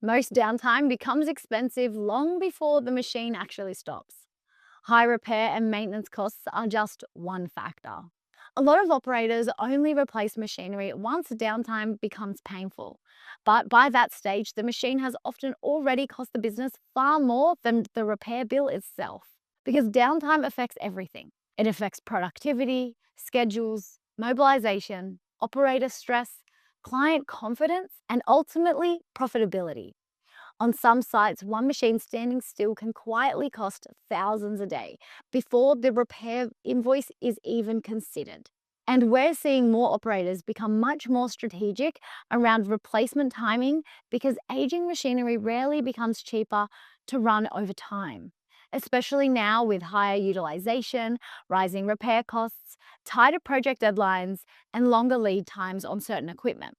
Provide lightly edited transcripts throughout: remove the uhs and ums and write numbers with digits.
Most downtime becomes expensive long before the machine actually stops. High repair and maintenance costs are just one factor. A lot of operators only replace machinery once downtime becomes painful. But by that stage, the machine has often already cost the business far more than the repair bill itself. Because downtime affects everything. It affects productivity, schedules, mobilization, operator stress, client confidence, and ultimately profitability. On some sites, one machine standing still can quietly cost thousands a day before the repair invoice is even considered. And we're seeing more operators become much more strategic around replacement timing because aging machinery rarely becomes cheaper to run over time, especially now with higher utilization, rising repair costs, tighter project deadlines, and longer lead times on certain equipment.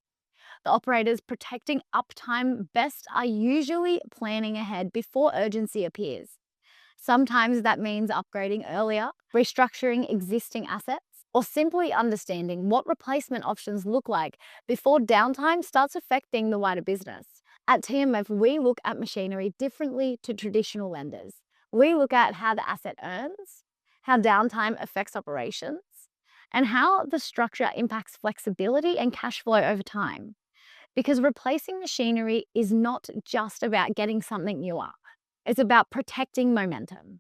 The operators protecting uptime best are usually planning ahead before urgency appears. Sometimes that means upgrading earlier, restructuring existing assets, or simply understanding what replacement options look like before downtime starts affecting the wider business. At TMF, we look at machinery differently to traditional lenders. We look at how the asset earns, how downtime affects operations, and how the structure impacts flexibility and cash flow over time. Because replacing machinery is not just about getting something newer, it's about protecting momentum.